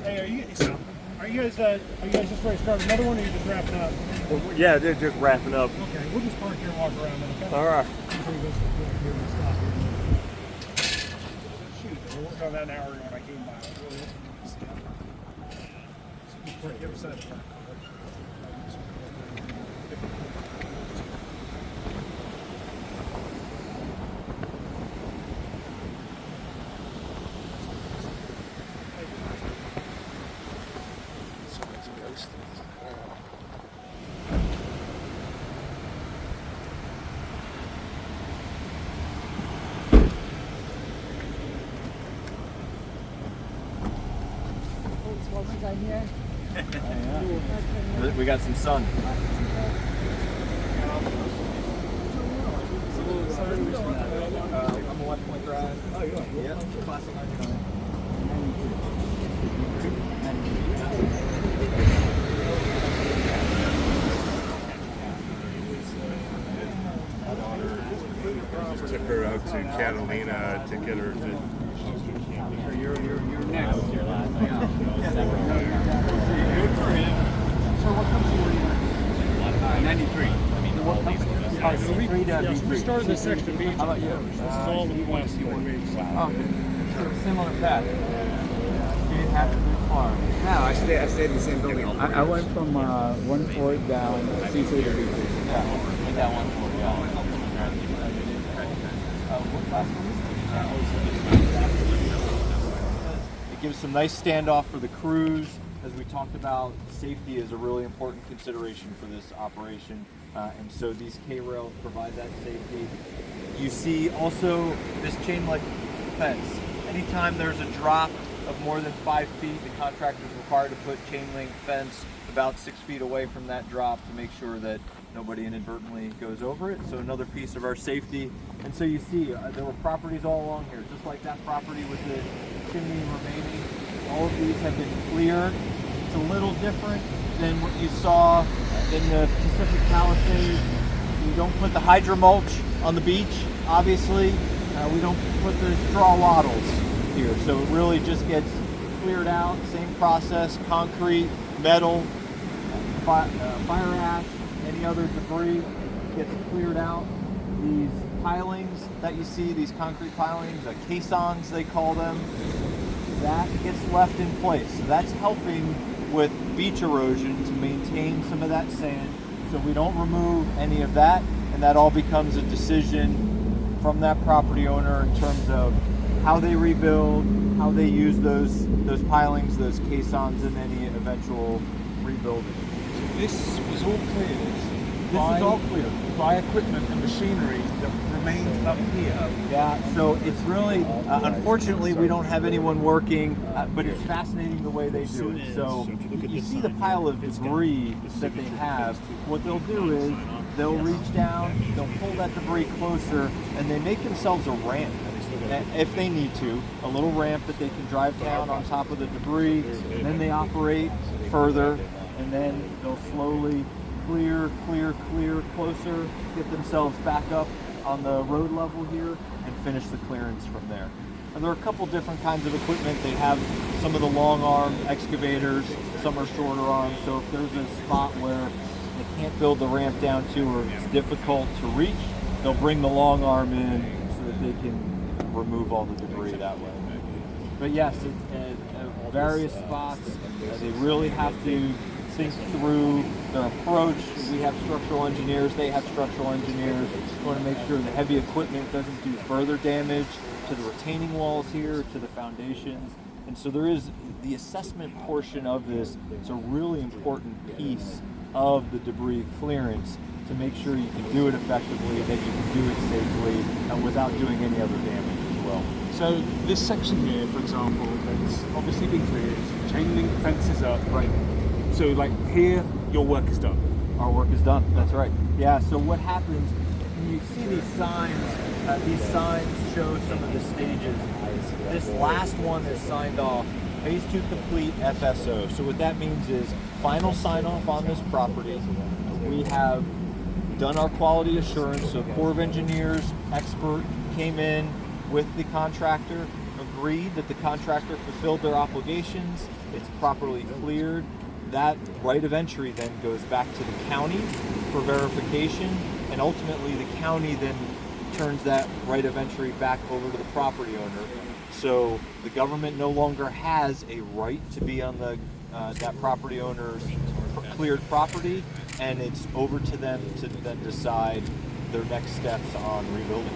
Hey, are you guys just ready to start another one, or are you just wrapping up? Yeah, they're just wrapping up. Okay, we'll just park here and walk around then, okay? All right. Before you go here and stop here. Shoot, we worked on that an hour ago when I came by. Just put the other side of the park. We got some sun. I'm a West Point grad. Oh, you are? Yeah, classic. Just took her out to Catalina to get her to. You're next. So what comes to you? 93. So we started this section of beach. How about you? This is all the west point beach. Similar path. You didn't have to move far. No, I stayed in the same building. I went from 1 floor down C3 to B3. Yeah, I got 1 floor down. What class was this? It gives some nice standoff for the crews. As we talked about, safety is a really important consideration for this operation, and so these K-rails provide that safety. You see also this chain link fence. Anytime there's a drop of more than 5 feet, the contractor is required to put chain link fence about 6 feet away from that drop to make sure that nobody inadvertently goes over it. So another piece of our safety. And so you see there were properties all along here, just like that property with the chimney remaining. All of these have been cleared. It's a little different than what you saw in the Pacific Palisades. We don't put the hydro mulch on the beach, obviously. We don't put the straw wattles here. So it really just gets cleared out. Same process, concrete, metal, fire ash, any other debris gets cleared out. These pilings that you see, these concrete pilings, caissons they call them, that gets left in place. So that's helping with beach erosion to maintain some of that sand. So we don't remove any of that, and that all becomes a decision from that property owner in terms of how they rebuild, how they use those pilings, those caissons in any eventual rebuilding. This was all cleared. This is all clear. By equipment and machinery that remains up here. Yeah, so it's really, unfortunately, we don't have anyone working, but it's fascinating the way they do it. So you see the pile of debris that they have. What they'll do is they'll reach down, they'll pull that debris closer, and they make themselves a ramp. If they need to, a little ramp that they can drive down on top of the debris, and then they operate further, and then they'll slowly clear closer, get themselves back up on the road level here, and finish the clearance from there. And there are a couple different kinds of equipment. They have some of the long arm excavators, some are shorter arms, so if there's a spot where they can't build the ramp down to or it's difficult to reach, they'll bring the long arm in so that they can remove all the debris that way. But yes, at various spots, they really have to think through their approach. We have structural engineers, they have structural engineers. We want to make sure the heavy equipment doesn't do further damage to the retaining walls here, to the foundations. And so there is the assessment portion of this. It's a really important piece of the debris clearance to make sure you can do it effectively, that you can do it safely, and without doing any other damage as well. So this section here, for example, that's obviously been cleared, chain link fences up. Right. So like here, your work is done. Our work is done. That's right. Yeah. So what happens when you see these signs? These signs show some of the stages. This last one is signed off. Phase 2 complete FSO. So what that means is final sign off on this property. We have done our quality assurance. So Corps of Engineers expert came in with the contractor, agreed that the contractor fulfilled their obligations. It's properly cleared. That right of entry then goes back to the county for verification, and ultimately the county then turns that right of entry back over to the property owner. So the government no longer has a right to be on the that property owner's cleared property, and it's over to them to then decide their next steps on rebuilding.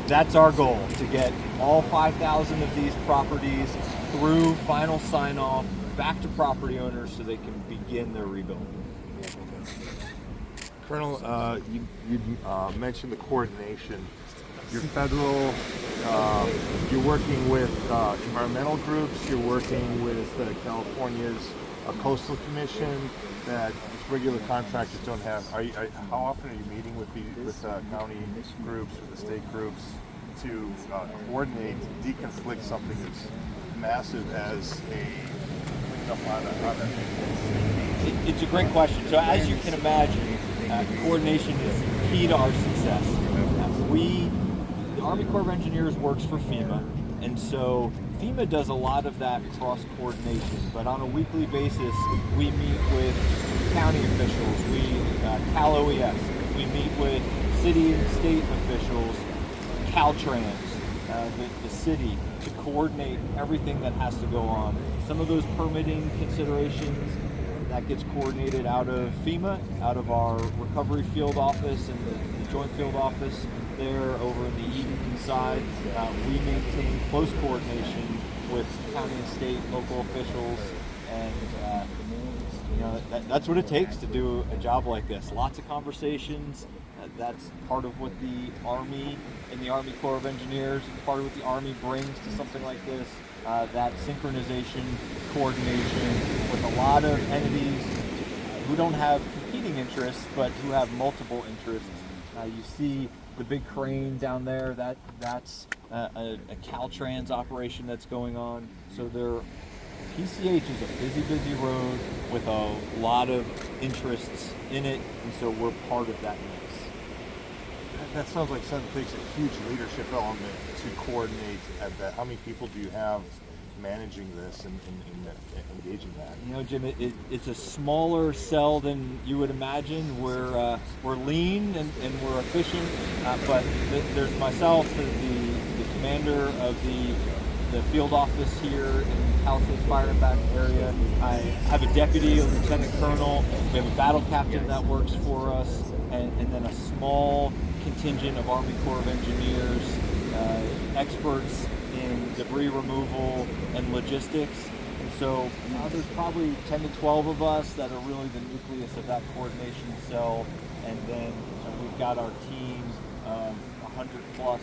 That's our goal, to get all 5,000 of these properties through final sign-off back to property owners so they can begin their rebuild. Colonel, you mentioned the coordination. You're federal, you're working with environmental groups, you're working with California's Coastal Commission that regular contractors don't have. How often are you meeting with county groups, with the state groups to coordinate, to deconflict something as massive as a cleanup on a It's a great question. So as you can imagine, coordination is key to our success. The Army Corps of Engineers works for FEMA, and so FEMA does a lot of that cross-coordination, but on a weekly basis, we meet with county officials, Cal OES, we meet with city and state officials, Caltrans, the city, to coordinate everything that has to go on. Some of those permitting considerations, that gets coordinated out of FEMA, out of our recovery field office and the joint field office there over in the Eaton side. We maintain close coordination with county and state local officials, and that's what it takes to do a job like this. Lots of conversations. That's part of what the Army and the Army Corps of Engineers, part of what the Army brings to something like this. That synchronization, coordination with a lot of entities who don't have competing interests, but who have multiple interests. You see the big crane down there, that's a Caltrans operation that's going on. So PCH is a busy road with a lot of interests in it, and so we're part of that mix. That sounds like something takes a huge leadership element to coordinate at that. How many people do you have managing this and engaging that? You know, Jim, it's a smaller cell than you would imagine. We're lean and we're efficient, but there's myself, the commander of the field office here in Palisades Fire and back area. I have a deputy, a lieutenant colonel. We have a battle captain that works for us, and then a small contingent of Army Corps of Engineers, experts in debris removal and logistics. And so there's probably 10 to 12 of us that are really the nucleus of that coordination cell. And then we've got our team of 100 plus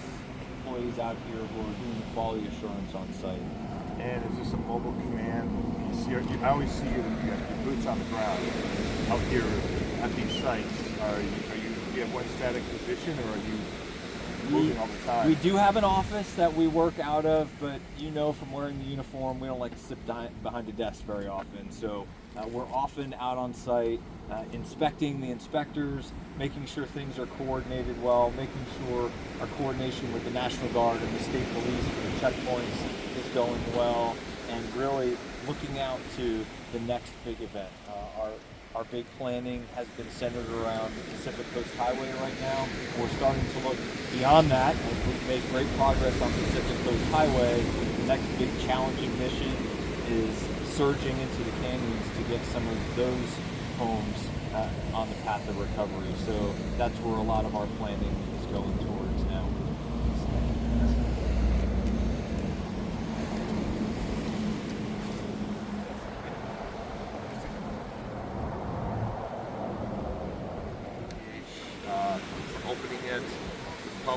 employees out here who are doing the quality assurance on site. And is this a mobile command? I always see your boots on the ground out here at these sites. Do you have one static position, or are you moving all the time? We do have an office that we work out of, but from wearing the uniform, we don't like to sit behind a desk very often. So we're often out on site, inspecting the inspectors, making sure things are coordinated well, making sure our coordination with the National Guard and the state police for the checkpoints is going well, and really looking out to the next big event. Our big planning has been centered around the Pacific Coast Highway right now. We're starting to look beyond that as we make great progress on the Pacific Coast Highway. The next big challenging mission is surging into the canyons to get some of those homes on the path of recovery. So that's where a lot of our planning is going towards now.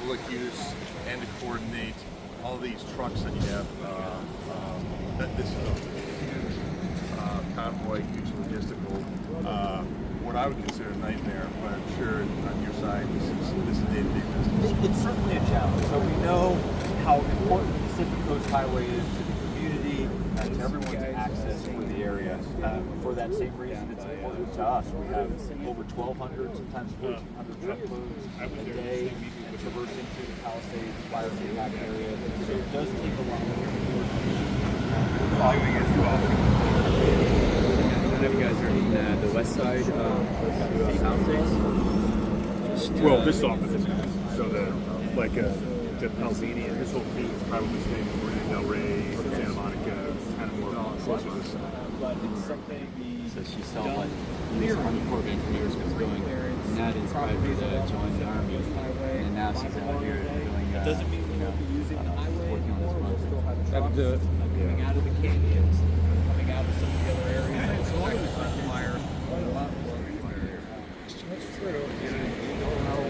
public use and to coordinate all these trucks that you have. That this is a huge convoy, huge logistical. What I would consider a nightmare, but I'm sure on your side, this is day-to-day business. It's certainly a challenge. So we know how important the Pacific Coast Highway is to the community and to everyone's access for the area. For that same reason, it's important to us. We have over 1,200, sometimes 1,400 truckloads a day traversing through the Palisades Fire area. So it does take a lot of Following as well. None of you guys are in the west side of Palisades? Well, this office is so the Palisades and this whole thing is probably staying in Del Rey, Santa Monica, kind of more closer to the side. but it's something So she saw what the Army Corps of Engineers was doing, and that inspired me to join the Army. And now she's out here doing, doesn't mean we won't be using the highway. working on this We'll still project. have trucks coming out of the canyons, coming out of some of the other areas. So like the fire, a lot more fire. That's true. You don't know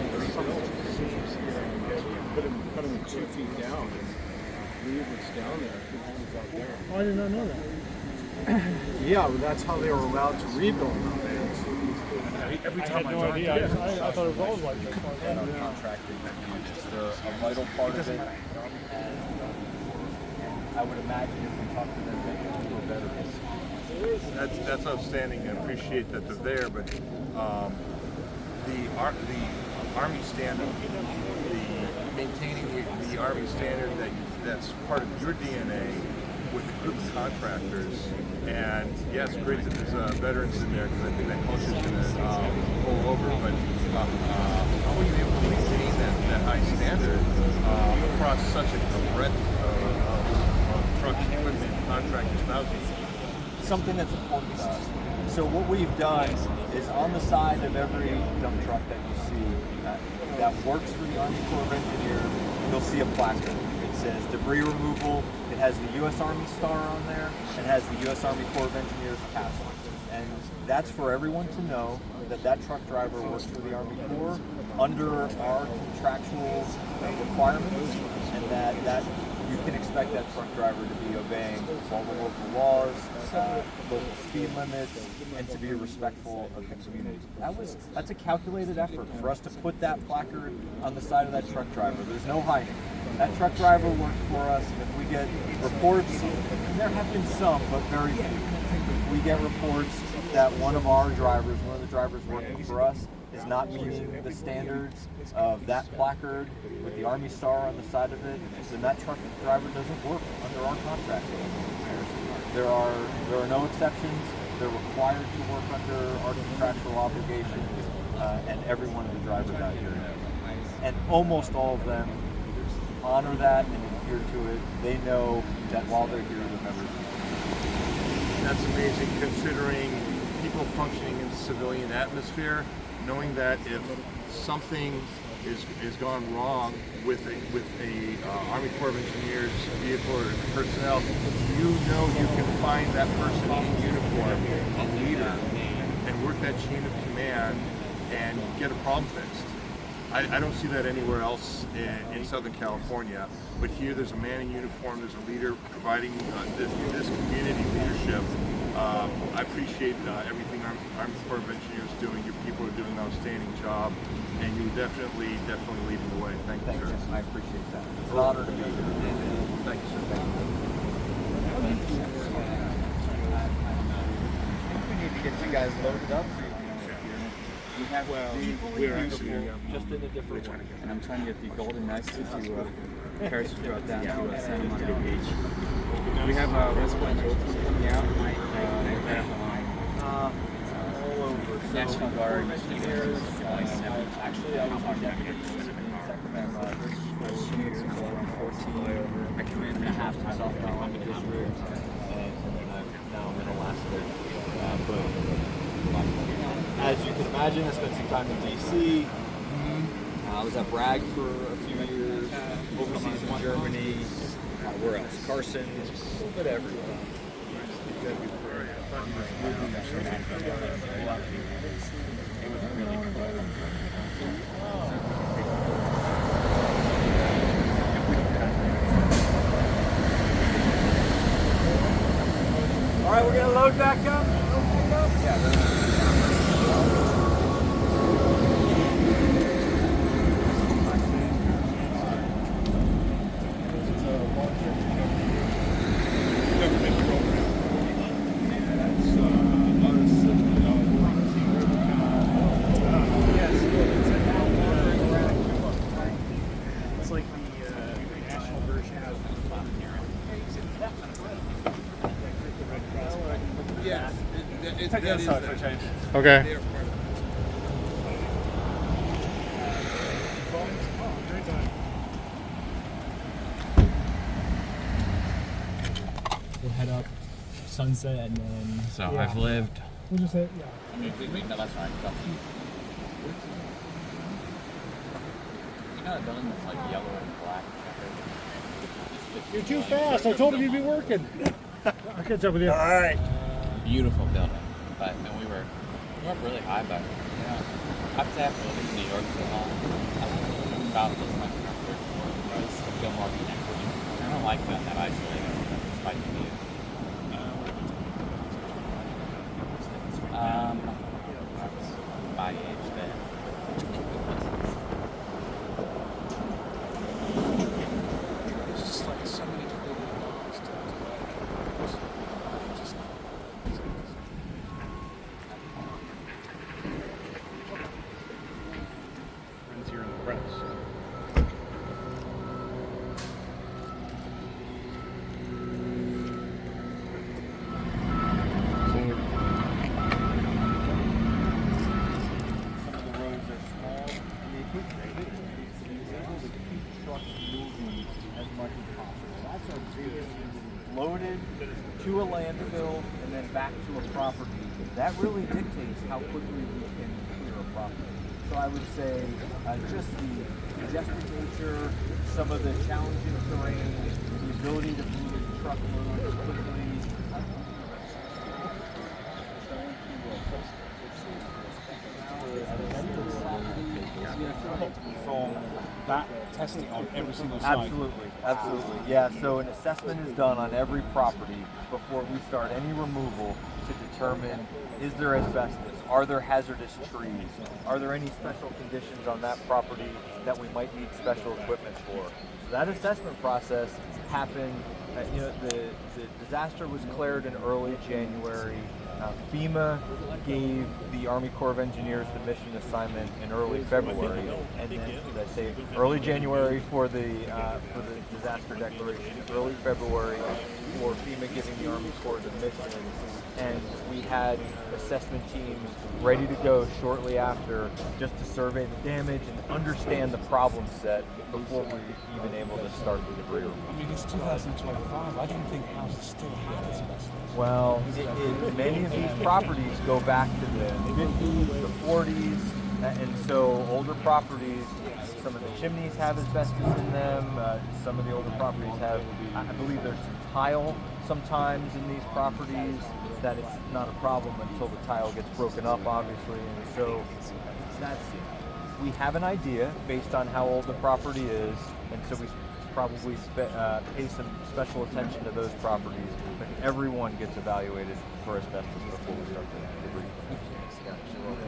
put them 2 feet down and leave what's down there. Out there. Oh, I did not know that. Yeah, well, that's how they were allowed to rebuild them. Every time I no drive, idea. I thought it was always like that. And our contracting is a vital part of it. And I would imagine if we talk to them, they can do better. That's outstanding. I appreciate that they're there, but the Army standard, maintaining the Army standard that's part of your DNA with a group of contractors. And yeah, it's great that there's veterans in there because I think that culture is going to pull over. But how are you able to maintain that high standard across such a breadth of truck equipment, contractors, thousands? Something that's important to us. So what we've done is on the side of every dump truck that you see that works for the Army Corps of Engineers, you'll see a placard. It says debris removal. It has the U.S. Army star on there. It has the U.S. Army Corps of Engineers task. And that's for everyone to know that truck driver works for the Army Corps under our contractual requirements, and that you can expect that truck driver to be obeying all the local laws, local speed limits, and to be respectful of the community. That's a calculated effort for us to put that placard on the side of that truck driver. There's no hiding. That truck driver works for us. If we get reports, and there have been some, but very few, if we get reports that one of the drivers working for us, is not meeting the standards of that placard with the Army star on the side of it, then that truck driver doesn't work under our contract. There are no exceptions. They're required to work under our contractual obligations, and every one of the drivers out here knows. And almost all of them honor that and adhere to it. They know that while they're here, they're never. That's amazing, considering people functioning in the civilian atmosphere, knowing that if something is gone wrong with a Army Corps of Engineers vehicle or personnel, you know you can find that person in uniform, a leader, and work that chain of command and get a problem fixed. I don't see that anywhere else in Southern California, but here there's a man in uniform, there's a leader providing this community leadership. I appreciate everything Army Corps of Engineers is doing. Your people are doing an outstanding job, and you're definitely leading the way. Thank you, sir. I appreciate that. It's an honor to be here. Thank you, sir. I think we need to get you guys loaded up. We have We're actually just in a different way. and I'm trying to get the Golden Knights to parachute drop down to Santa Monica Beach. We have West Point coming out. We have All over. National Guard. Actually, I was on Deputy I command in a half time. South Carolina district, and then I've now been Alaska. But as you can imagine, I spent some time in D.C. I was at Bragg for a few years, overseas in Germany. Where else? Carson, just a little bit everywhere. right, we're gonna load back up. It's like the national version of Yes. Take the other side for a change. Okay. We'll head up Sunset and then. So I've lived. We'll just hit, yeah. Wait, no, that's right. You know, done with like yellow and black. You're too fast. I told him you'd be working. I'll catch up with you. All right. Beautiful building, but and we were up really high, but you know, up to after living in New York so long, I about just like my third floor was to feel more connected. I don't like feeling that isolated despite the view. By age then. It's just like so many cool things to just Friends here in the press. Some of the roads are small, and they put he's able to keep trucks moving as much as possible. That's our biggest loaded to a landfill and then back to a property. That really dictates how quickly we can clear a property. So I would say just the majestic nature, some of the challenging terrain, the ability to move a truckload quickly. from that testing on every single site. Absolutely, absolutely. Yeah, so an assessment is done on every property before we start any removal to determine, is there asbestos? Are there hazardous trees? Are there any special conditions on that property that we might need special equipment for? So that assessment process happened, the disaster was declared in early January. FEMA gave the Army Corps of Engineers the mission assignment in early February, and then did I say early January for the disaster declaration, early February for FEMA giving the Army Corps the mission, and we had assessment teams ready to go shortly after just to survey the damage and understand the problem set before we were even able to start the debris removal. I mean, it's 2025. I didn't think houses still had asbestos. Well, many of these properties go back to the 50s, the 40s, and so older properties, some of the chimneys have asbestos in them, some of the older properties have, I believe there's some tile sometimes in these properties that it's not a problem until the tile gets broken up, obviously, and so we have an idea based on how old the property is, and so we probably pay some special attention to those properties, but everyone gets evaluated for asbestos before we start the debris.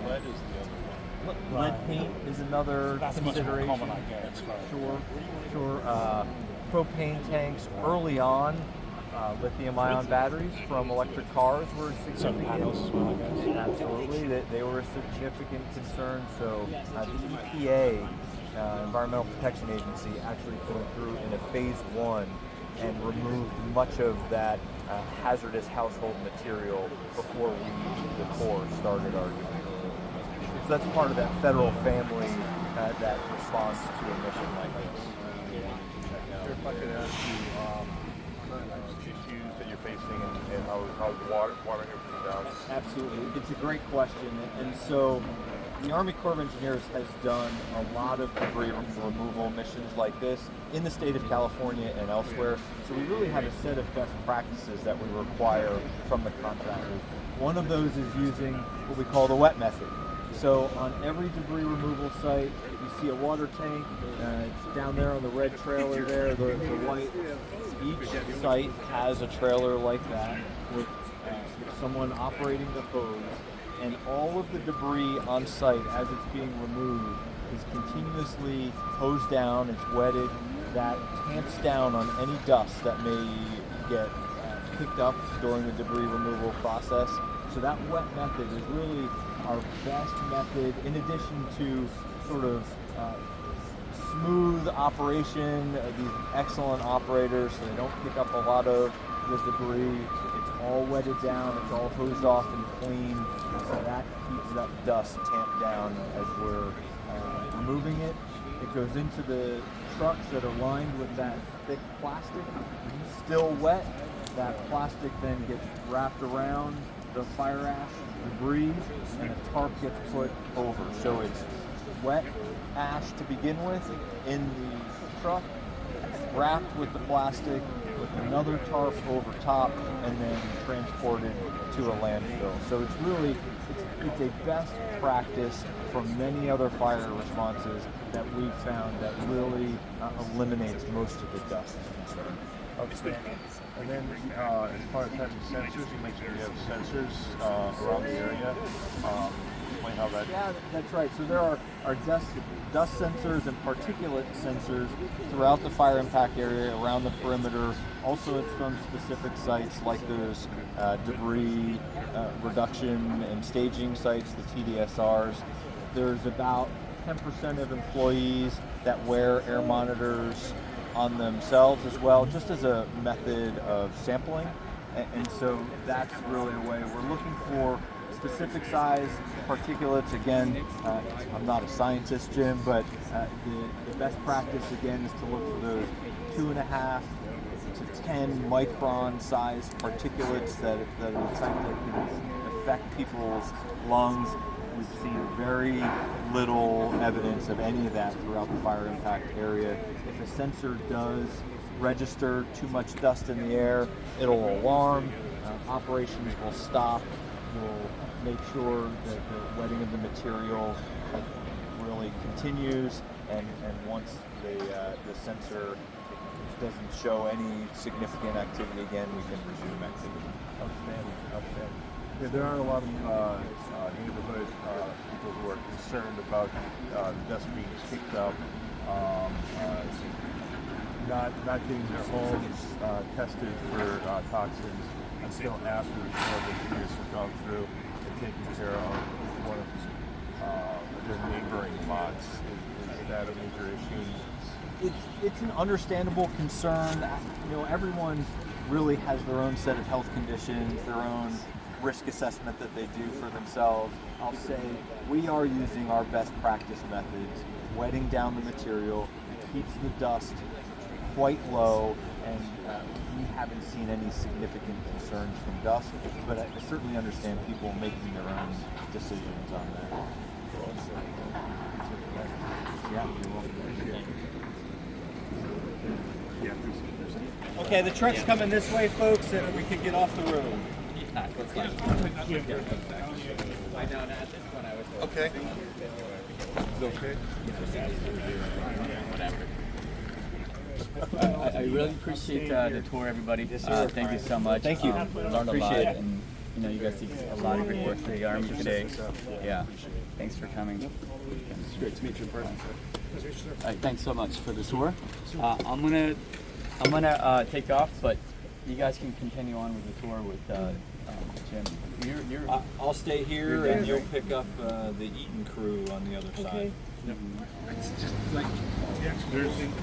Lead is the other one. Lead paint is another That's much more consideration. common, I guess. Sure. Propane tanks early on, lithium-ion batteries from electric cars were significant. Panels as well, I guess. Absolutely, they were a significant concern. So the EPA, Environmental Protection Agency, actually came through in a phase 1 and removed much of that hazardous household material before we, the Corps, started our debris. So that's part of that federal family that responds to a mission like this. If I could ask you, current issues that you're facing and how watering everything down. Absolutely, it's a great question, and so the Army Corps of Engineers has done a lot of debris removal missions like this in the state of California and elsewhere. So we really have a set of best practices that we require from the contractors. One of those is using what we call the wet method. So on every debris removal site, you see a water tank. It's down there on the red trailer there, the white. Each site has a trailer like that with someone operating the hose, and all of the debris on site as it's being removed is continuously hosed down, it's wetted, that tamps down on any dust that may get picked up during the debris removal process. So that wet method is really our best method, in addition to sort of smooth operation, these excellent operators, so they don't pick up a lot of the debris. It's all wetted down, it's all hosed off and clean, so that keeps that dust tamped down as we're removing it. It goes into the trucks that are lined with that thick plastic, still wet. That plastic then gets wrapped around the fire ash debris, and a tarp gets put over. So it's wet ash to begin with in the truck, wrapped with the plastic, with another tarp over top, and then transported to a landfill. So it's really, it's a best practice from many other fire responses that we've found that really eliminates most of the dust concern. Outstanding. And then as far as having sensors, you mentioned we have sensors around the area. Explain how that. Yeah, that's right. So there are dust sensors and particulate sensors throughout the fire impact area, around the perimeter. Also at some specific sites like those debris reduction and staging sites, the TDSRs. There's about 10% of employees that wear air monitors on themselves as well, just as a method of sampling. And so that's really a way we're looking for specific size particulates. Again, I'm not a scientist, Jim, but the best practice again is to look for those 2.5 to 10 micron size particulates that are the type that can affect people's lungs. We've seen very little evidence of any of that throughout the fire impact area. If a sensor does register too much dust in the air, it'll alarm. Operations will stop. We'll make sure that the wetting of the material really continues, and once the sensor doesn't show any significant activity again, we can resume activity. Outstanding, outstanding. Yeah, there are a lot of neighborhood people who are concerned about the dust being kicked up, not getting their homes tested for toxins until after the engineers have gone through and taken care of one of their neighboring lots. Is that a major issue? It's an understandable concern. You know, everyone really has their own set of health conditions, their own risk assessment that they do for themselves. I'll say we are using our best practice methods, wetting down the material. It keeps the dust quite low, and we haven't seen any significant concerns from dust, but I certainly understand people making their own decisions on that. Yeah, you're welcome. Okay, the truck's coming this way, folks, and we could get off the road. Okay. Okay. I really appreciate the tour, everybody. Thank you so much. Thank you. Learned a lot, and you know, you guys did a lot of great work for the Army today. Yeah, thanks for coming. It's great to meet you in person. All right, thanks so much for the tour. I'm gonna take off, but you guys can continue on with the tour with Jim. I'll stay here, and you'll pick up the Eaton crew on the other side. It's just like the actual thing.